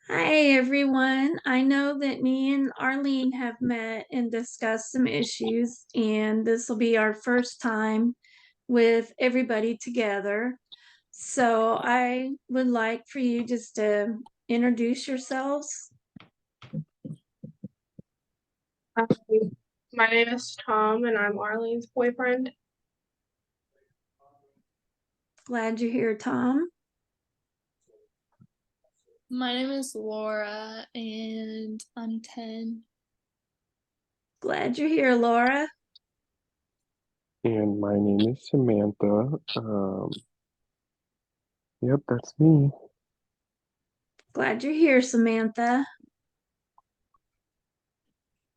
Hi, everyone. I know that me and Arlene have met and discussed some issues, and this will be our first time with everybody together. So I would like for you just to introduce yourselves. Hi, my name is Tom, and I'm Arlene's boyfriend. Glad you're here, Tom. My name is Laura and I'm 10. Glad you're here, Laura. And my name is Samantha. Yep, that's me. Glad you're here, Samantha.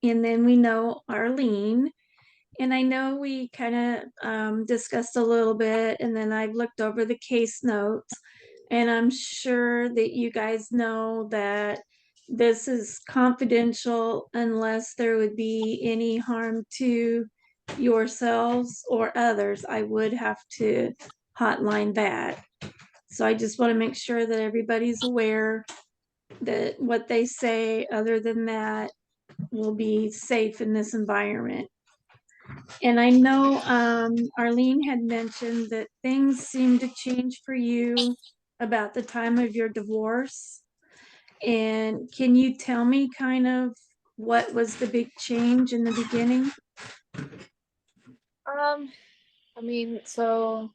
And then we know Arlene. And I know we kind of discussed a little bit, and then I've looked over the case notes, and I'm sure that you guys know that this is confidential unless there would be any harm to yourselves or others. I would have to hotline that. So I just want to make sure that everybody's aware that what they say, other than that, will be safe in this environment. And I know Arlene had mentioned that things seemed to change for you about the time of your divorce. And can you tell me kind of what was the big change in the beginning? Um, so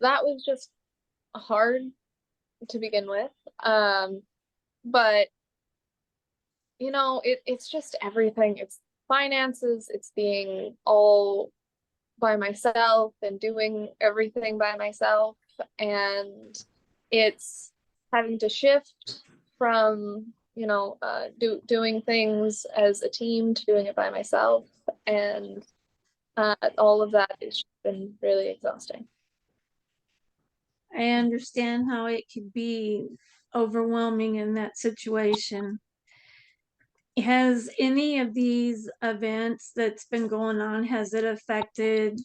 that was just hard to begin with. Um, but it's just everything. It's finances, it's being all by myself and doing everything by myself, and it's having to shift from, doing things as a team to doing it by myself. And all of that has been really exhausting. I understand how it could be overwhelming in that situation. Has any of these events that's been going on, has it affected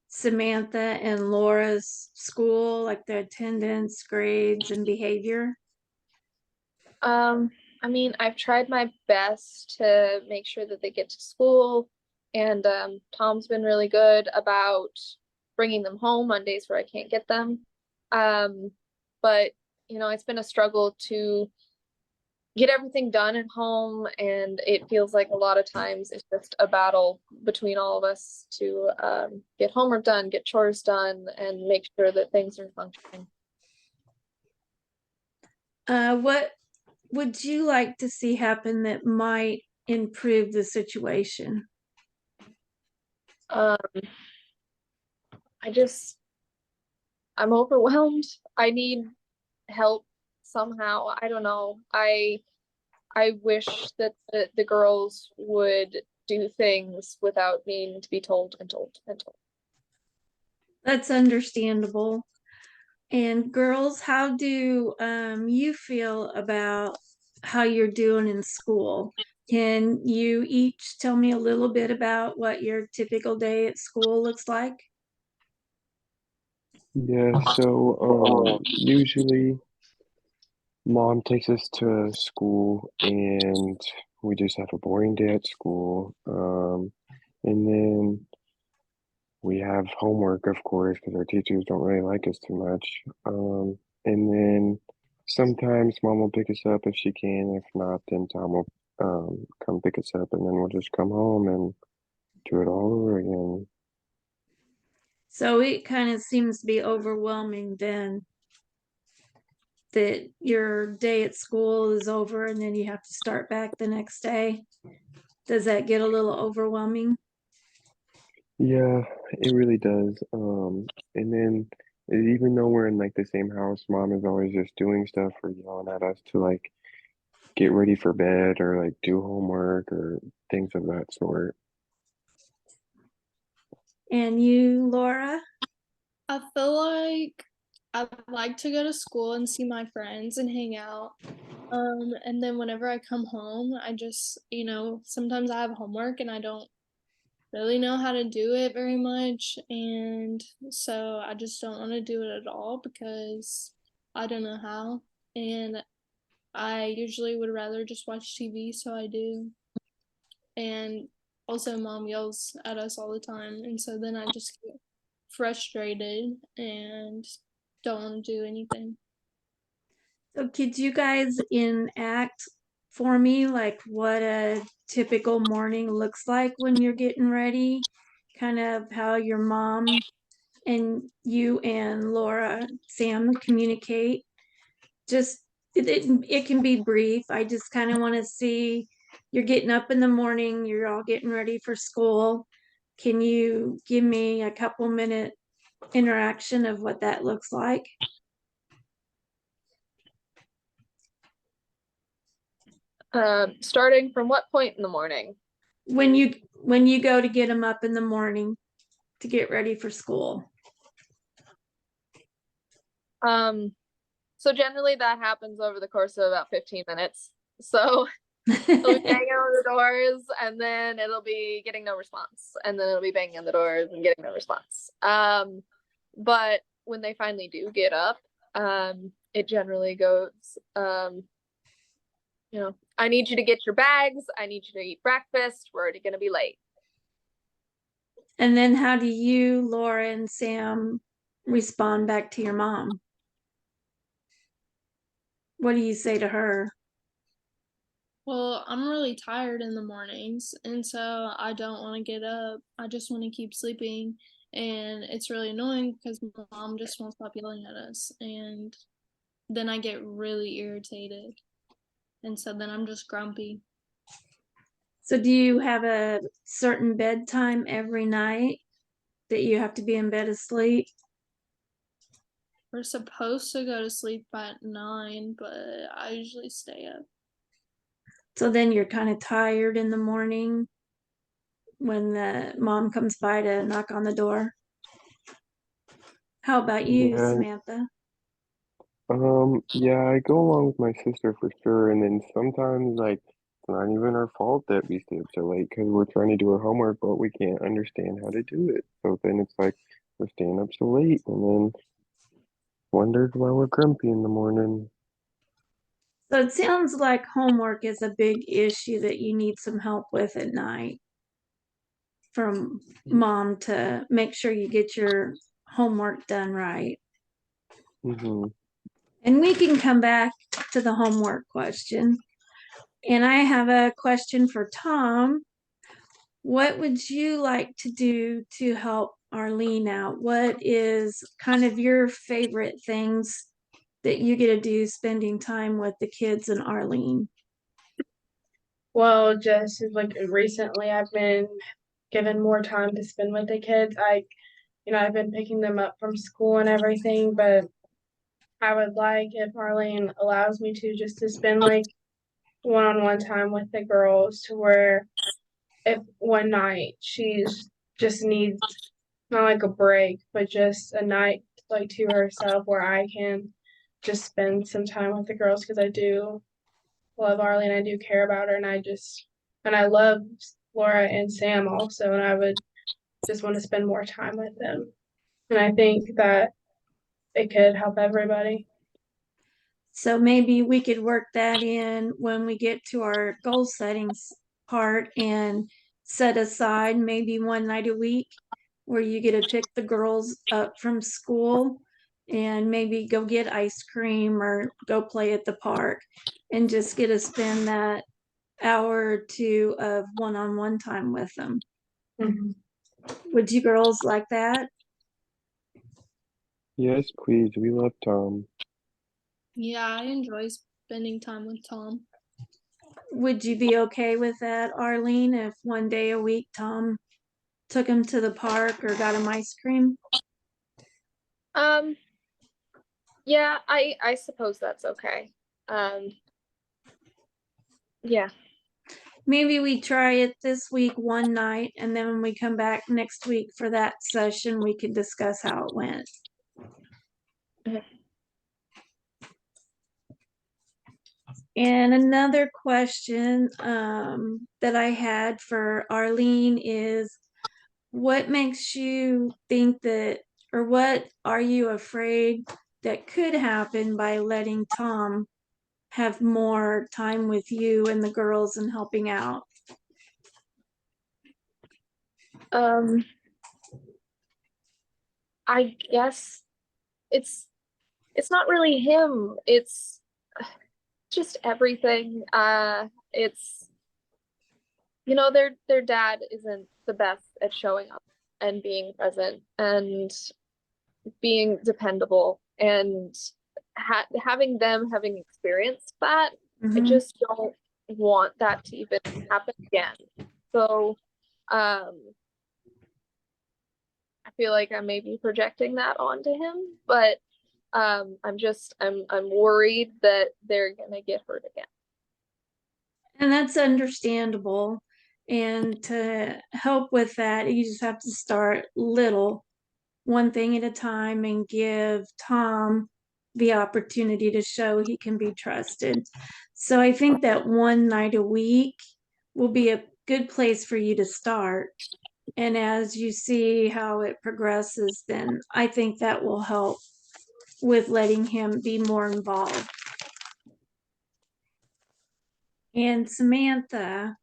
Samantha and Laura's school, like their attendance, grades, and behavior? Um, I've tried my best to make sure that they get to school, and Tom's been really good about bringing them home on days where I can't get them. Um, but it's been a struggle to get everything done at home, and it feels like a lot of times it's just a battle between all of us to get homework done, get chores done, and make sure that things are functioning. What would you like to see happen that might improve the situation? Um, I just I'm overwhelmed. I need help somehow. I don't know. I wish that the girls would do things without needing to be told and told and told. That's understandable. And girls, how do you feel about how you're doing in school? Can you each tell me a little bit about what your typical day at school looks like? Yeah, so usually mom takes us to school and we just have a boring day at school. And then we have homework, of course, because our teachers don't really like us too much. And then sometimes mom will pick us up if she can. If not, then Tom will come pick us up, and then we'll just come home and do it all over again. So it kind of seems to be overwhelming then, that your day at school is over and then you have to start back the next day. Does that get a little overwhelming? Yeah, it really does. And then even though we're in like the same house, mom is always just doing stuff or yelling at us to like get ready for bed or like do homework or things of that sort. And you, Laura? I feel like I like to go to school and see my friends and hang out. And then whenever I come home, I just, sometimes I have homework and I don't really know how to do it very much. And so I just don't want to do it at all because I don't know how. And I usually would rather just watch TV, so I do. And also, mom yells at us all the time, and so then I just get frustrated and don't want to do anything. So could you guys enact for me like what a typical morning looks like when you're getting ready? Kind of how your mom and you and Laura, Sam communicate. Just it can be brief. I just kind of want to see you're getting up in the morning, you're all getting ready for school. Can you give me a couple minute interaction of what that looks like? Starting from what point in the morning? When you go to get them up in the morning to get ready for school. So generally that happens over the course of about 15 minutes. So it'll be banging on the doors, and then it'll be getting no response, and then it'll be banging on the doors and getting no response. But when they finally do get up, it generally goes, I need you to get your bags. I need you to eat breakfast. We're already going to be late. And then how do you, Laura and Sam, respond back to your mom? What do you say to her? Well, I'm really tired in the mornings, and so I don't want to get up. I just want to keep sleeping, and it's really annoying because mom just won't stop yelling at us, and then I get really irritated, and so then I'm just grumpy. So do you have a certain bedtime every night that you have to be in bed asleep? We're supposed to go to sleep at 9, but I usually stay up. So then you're kind of tired in the morning when the mom comes by to knock on the door. How about you, Yeah, Samantha? yeah, I go along with my sister for sure, and then sometimes like it's not even our fault that we stay up so late because we're trying to do our homework, but we can't understand how to do it. So then it's like we're staying up so late, and then wondered why we're grumpy in the morning. So it sounds like homework is a big issue that you need some help with at night from mom to make sure you get your homework done right. Mm-hmm. And we can come back to the homework question. And I have a question for Tom. What would you like to do to help Arlene out? What is kind of your favorite things that you get to do spending time with the kids and Arlene? Well, just like recently, I've been given more time to spend with the kids. I've been picking them up from school and everything, but I would like if Arlene allows me to just to spend like one-on-one time with the girls to where if one night she's just needs not like a break, but just a night like to herself where I can just spend some time with the girls because I do love Arlene. I do care about her, and I love Laura and Sam also, and I would just want to spend more time with them. And I think that it could help everybody. So maybe we could work that in when we get to our goal settings part and set aside maybe one night a week where you get to pick the girls up from school and maybe go get ice cream or go play at the park and just get to spend that hour or two of one-on-one time with them. Mhm. Would you girls like that? Yes, please. We love Tom. Yeah, I enjoy spending time with Tom. Would you be okay with that, Arlene, if one day a week Tom took him to the park or got him ice cream? Yeah, I suppose that's okay. Yeah. Maybe we try it this week one night, and then when we come back next week for that session, we can discuss how it went. Okay. And another question that I had for Arlene is, what makes you think that, or what are you afraid that could happen by letting Tom have more time with you and the girls and helping out? Um, I guess it's not really him. It's just everything. It's their dad isn't the best at showing up and being present and being dependable and having experienced that. I Mhm. just don't want that to even happen again. So, I feel like I may be projecting that onto him, but I'm worried that they're gonna get hurt again. And that's understandable. And to help with that, you just have to start little, one thing at a time, and give Tom the opportunity to show he can be trusted. So I think that one night a week will be a good place for you to start. And as you see how it progresses, then I think that will help with letting him be more involved. And Samantha,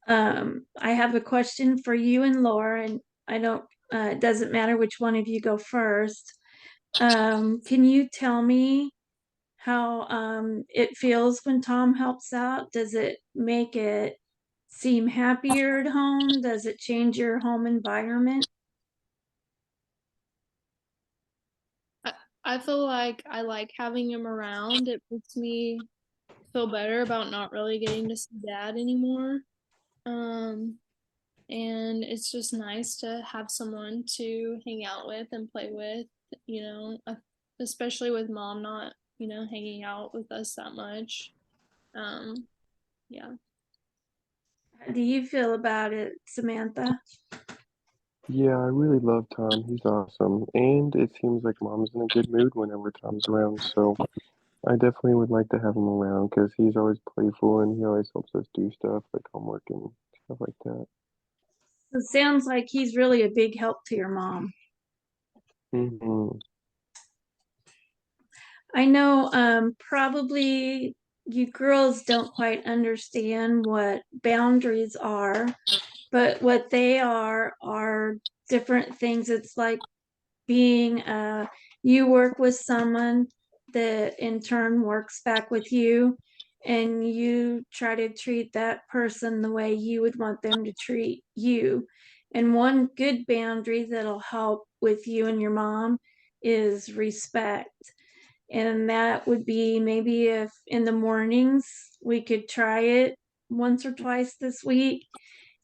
I have a question for you and Laura, and I don't, it doesn't matter which one of you go first. Can you tell me how it feels when Tom helps out? Does it make it seem happier at home? Does it change your home environment? I feel like I like having him around. It makes me feel better about not really getting to see dad anymore. Um, and it's just nice to have someone to hang out with and play with, especially with mom not, hanging out with us that much. Um, yeah. How do you feel about it, Samantha? Yeah, I really love Tom. He's awesome. And it seems like mom's in a good mood whenever Tom's around. So I definitely would like to have him around because he's always playful and he always helps us do stuff like homework and stuff like that. It sounds like he's really a big help to your mom. Hmm. I know probably you girls don't quite understand what boundaries are, but what they are different things. It's like being you work with someone that in turn works back with you, and you try to treat that person the way you would want them to treat you. And one good boundary that'll help with you and your mom is respect. And that would be maybe if in the mornings we could try it once or twice this week.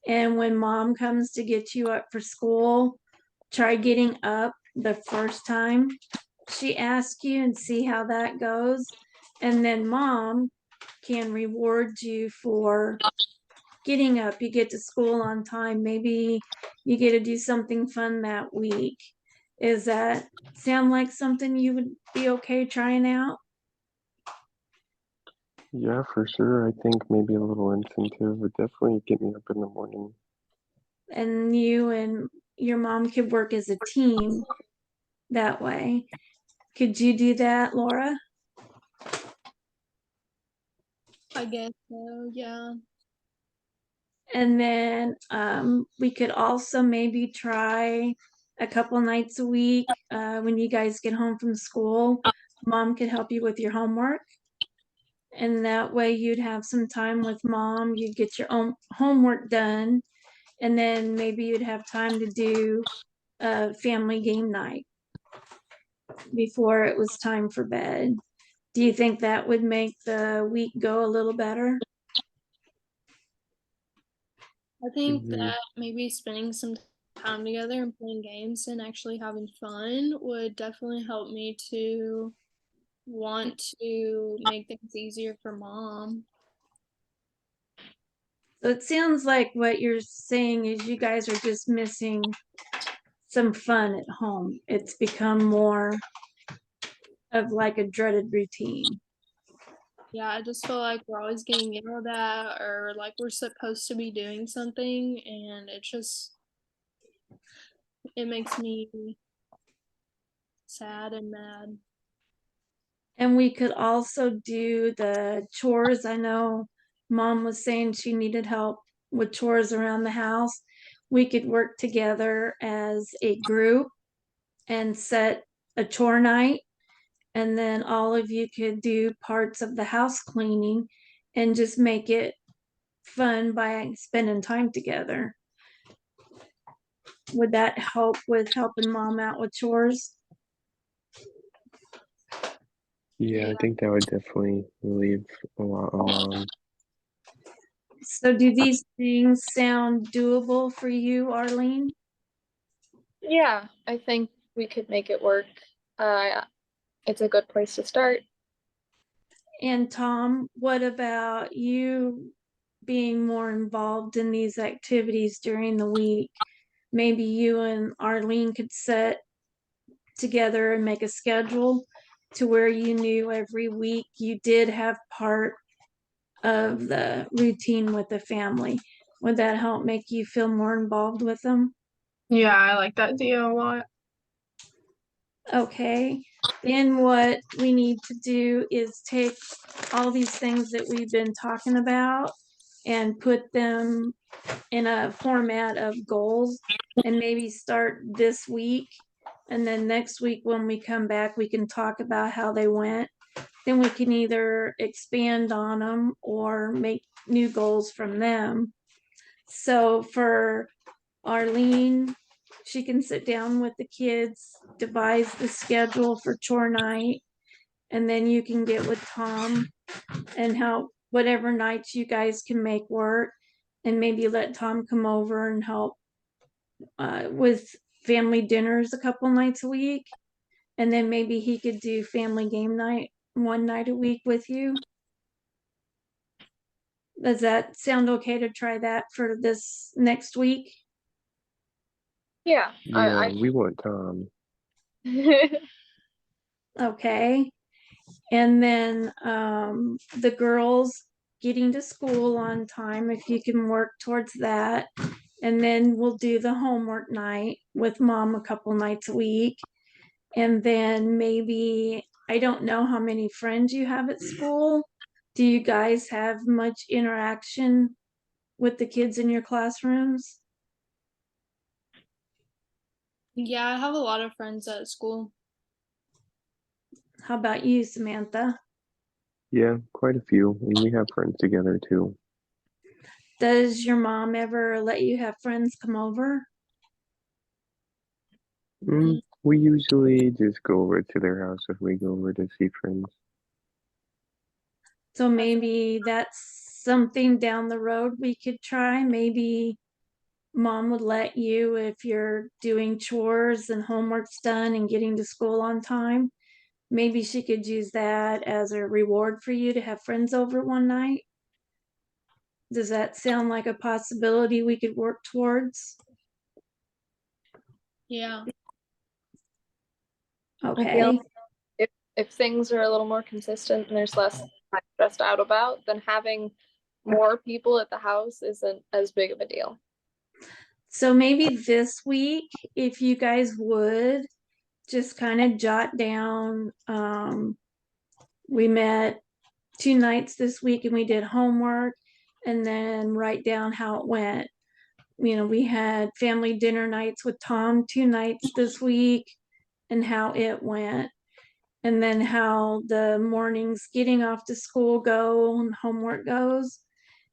And when mom comes to get you up for school, try getting up the first time she asks you and see how that goes. And then mom can reward you for getting up. You get to school on time. Maybe you get to do something fun that week. Is that sound like something you would be okay trying out? Yeah, for sure. I think maybe a little incentive would definitely get me up in the morning. And you and your mom could work as a team that way. Could you do that, Laura? I guess so, yeah. And then we could also maybe try a couple nights a week when you guys get home from school. Mom could help you with your homework. And that way you'd have some time with mom. You'd get your own homework done. And then maybe you'd have time to do a family game night before it was time for bed. Do you think that would make the week go a little better? I think Hmm. that maybe spending some time together and playing games and actually having fun would definitely help me to want to make things easier for mom. So it sounds like what you're saying is you guys are just missing some fun at home. It's become more of like a dreaded routine. Yeah, I just feel like we're always getting yelled at or like we're supposed to be doing something and it makes me sad and mad. And we could also do the chores. I know Mom was saying she needed help with chores around the house. We could work together as a group and set a chore night. And then all of you could do parts of the house cleaning and just make it fun by spending time together. Would that help with helping Mom out with chores? Yeah, I think that would definitely relieve a lot on So do these things sound doable for you, Arlene? Yeah, I think we could make it work. It's a good place to start. And Tom, what about you being more involved in these activities during the week? Maybe you and Arlene could set together and make a schedule to where you knew every week you did have part of the routine with the family. Would that help make you feel more involved with them? Yeah, I like that idea a lot. Okay, then what we need to do is take all these things that we've been talking about and put them in a format of goals and maybe start this week. And then next week, when we come back, we can talk about how they went. Then we can either expand on them or make new goals from them. So for Arlene, she can sit down with the kids, devise the schedule for chore night, and then you can get with Tom and help whatever nights you guys can make work, and maybe let Tom come over and help with family dinners a couple nights a week. And then maybe he could do family game night one night a week with you. Does that sound okay to try that for this next week? Yeah, Yeah, we want Tom. Okay. And then the girls getting to school on time, if you can work towards that. And then we'll do the homework night with Mom a couple nights a week. And then maybe, I don't know how many friends you have at school. Do you guys have much interaction with the kids in your classrooms? Yeah, I have a lot of friends at school. How about you, Samantha? Yeah, quite a few. And we have friends together too. Does your mom ever let you have friends come over? We usually just go over to their house if we go over to see friends. So maybe that's something down the road we could try. Maybe Mom would let you, if you're doing chores and homework's done and getting to school on time, maybe she could use that as a reward for you to have friends over one night. Does that sound like a possibility we could work towards? Yeah. Okay. if things are a little more consistent and there's less I'm stressed out about, then having more people at the house isn't as big of a deal. So maybe this week, if you guys would just kind of jot down, we met 2 nights this week and we did homework, and then write down how it went. You know, we had family dinner nights with Tom 2 nights this week and how it went. And then how the mornings getting off to school go and homework goes.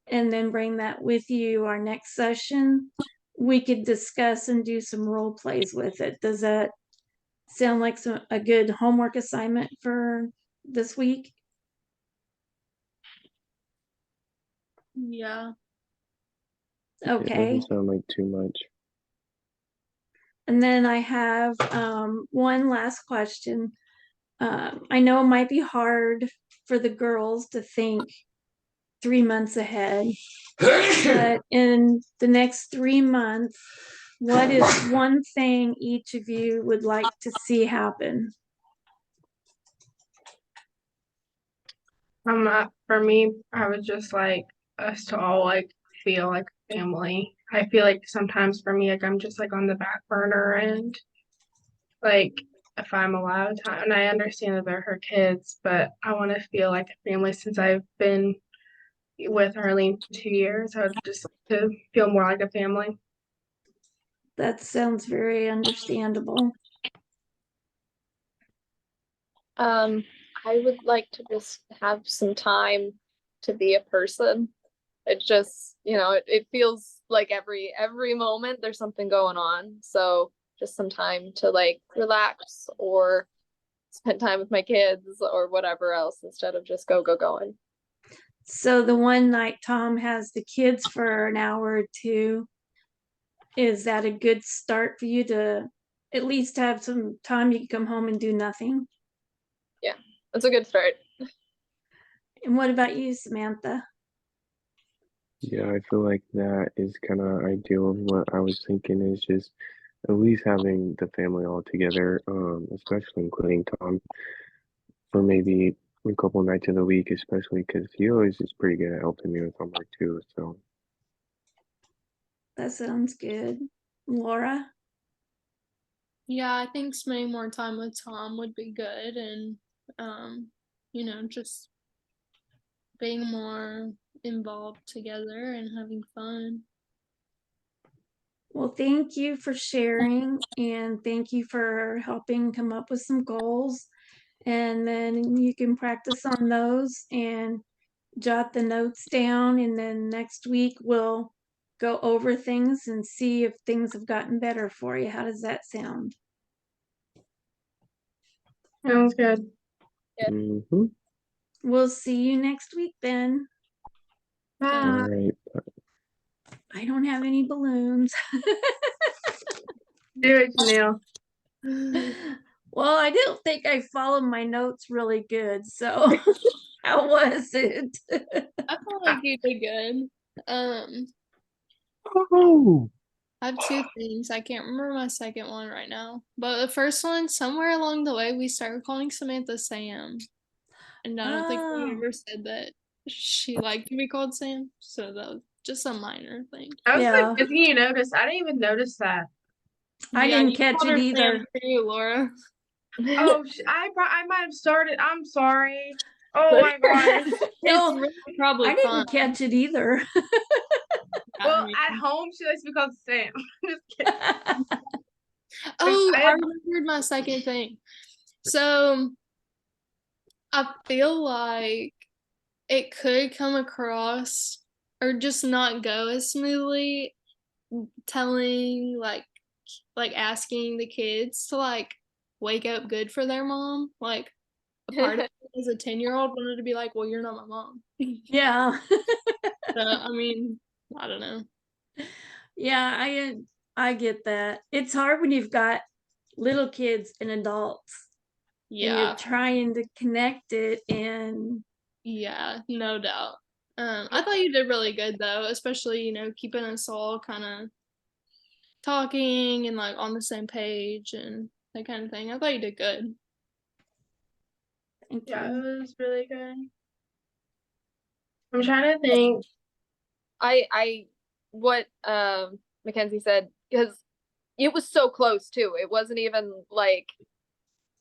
And then bring that with you our next session. We could discuss and do some role plays with it. Does that sound like a good homework assignment for this week? Yeah. It Okay. doesn't sound like too much. And then I have one last question. I know it might be hard for the girls to think 3 months ahead, but in the next 3 months, what is one thing each of you would like to see happen? For me, I would just like us to all like feel like family. I feel like sometimes for me, like I'm just like on the back burner and like if I'm allowed time. And I understand that they're her kids, but I want to feel like a family since I've been with Arlene for 2 years. I would just like to feel more like a family. That sounds very understandable. I would like to just have some time to be a person. It just, it feels like every moment there's something going on. So just some time to like relax or spend time with my kids or whatever else instead of just going. So the one night Tom has the kids for an hour or two, is that a good start for you to at least have some time you can come home and do nothing? Yeah, that's a good start. And what about you, Samantha? Yeah, I feel like that is kind of ideal. What I was thinking is just at least having the family all together, especially including Tom, for maybe a couple nights of the week, especially because he always is pretty good at helping me with homework too. So, That sounds good. Laura? Yeah, I think spending more time with Tom would be good, and just being more involved together and having fun. Well, thank you for sharing and thank you for helping come up with some goals. And then you can practice on those and jot the notes down. And then next week we'll go over things and see if things have gotten better for you. How does that sound? Sounds good. mm-hmm. We'll see you next week then. All Bye. right. I don't have any balloons. Do it, Janelle. Well, I don't think I followed my notes really good. So how was it? I feel like you did good. Oh, I have two things. I can't remember my second one right now. But the first one, somewhere along the way, we started calling Samantha Sam. And I don't think we Oh. ever said that she liked to be called Sam. So that was just a minor thing. I was Yeah. like, didn't you notice? I didn't even notice that. I Yeah, didn't you catch called it her either. Sam too, Laura. Oh, I might have started. I'm sorry. Oh my gosh. No, It's really probably I didn't fun. catch it either. Well, at home she likes to be called Sam. Just kidding. Oh, I I had- remembered my second thing. So I feel like it could come across or just not go as smoothly telling like asking the kids to like wake up good for their mom. Like a part of me as a 10-year-old wanted to be like, well, you're not my mom. Yeah. So, I mean, I don't know. Yeah, I get that. It's hard when you've got little kids and adults and Yeah, you're trying to connect it and yeah, no doubt. I thought you did really good though, especially, keeping us all kind of talking and like on the same page and that kind of thing. I thought you did good. thank Yeah, you. it was really good. I'm trying to think. What Mackenzie said, because it was so close too. It wasn't even like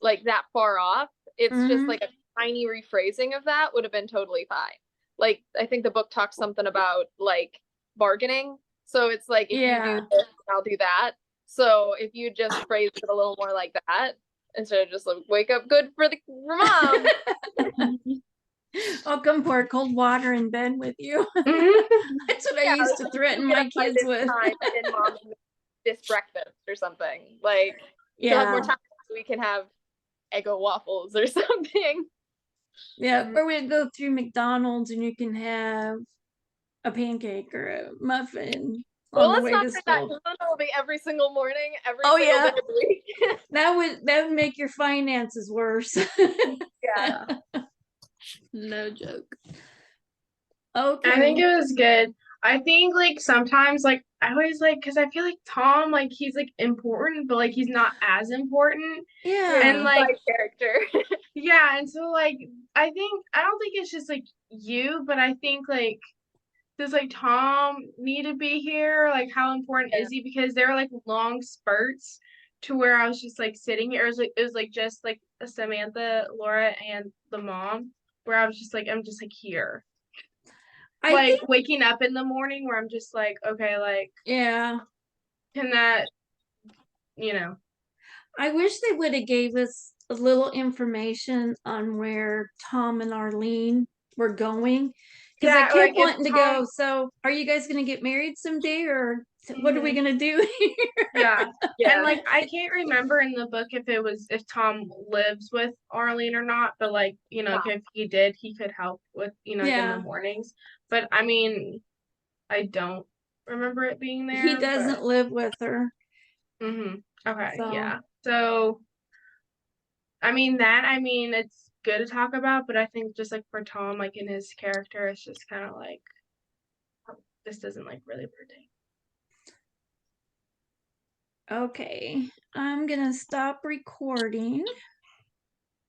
that far off. It's just Mhm. like a tiny rephrasing of that would have been totally fine. Like I think the book talks something about like bargaining. So it's like if you do Yeah. this, I'll do that. So if you just phrase it a little more like that instead of just like wake up good for mom. I'll come pour cold water in bed with you. That's what I Yeah, used it's to like, threaten you get my up by kids this with. time and mom will make this breakfast or something. Like you'll have more Yeah. time so we can have Eggo waffles or something. Yeah. Or we'd go through McDonald's and you can have a pancake or a muffin Well, on the let's way not to say that school. because then it'll be every single morning, every Oh single yeah. day of the week. That would make your finances worse. Yeah. No joke. Okay. I think it was good. I think like sometimes like I always like because I feel like Tom like he's like important, but like he's not as important. Yeah. And like Side character. yeah, and so like I don't think it's just like you, but I think like does like Tom need to be here? Like how important Yeah. is he? Because there are like long spurts to where I was just like sitting here. It was like just like Samantha, Laura, and the mom, where I was just like, I'm just like here. I Like think, waking up in the morning where I'm just like, okay, like, yeah, can that, you know, I wish they would have gave us a little information on where Tom and Arlene were going. Because I yeah, kept like if wanting to Tom, go. So, are you guys going to get married someday, or what are we Mhm. going to do here? yeah. Yeah. And like I can't remember in the book if Tom lives with Arlene or not, but like, you know, No. if he did, he could help with, you know, like in the Yeah. mornings. But I mean, I don't remember it being He there, doesn't live with her. okay, So, yeah. So I mean it's good to talk about, but I think just like for Tom, like in his character, it's just kind of like this doesn't like really pertain. okay. I'm going to stop recording.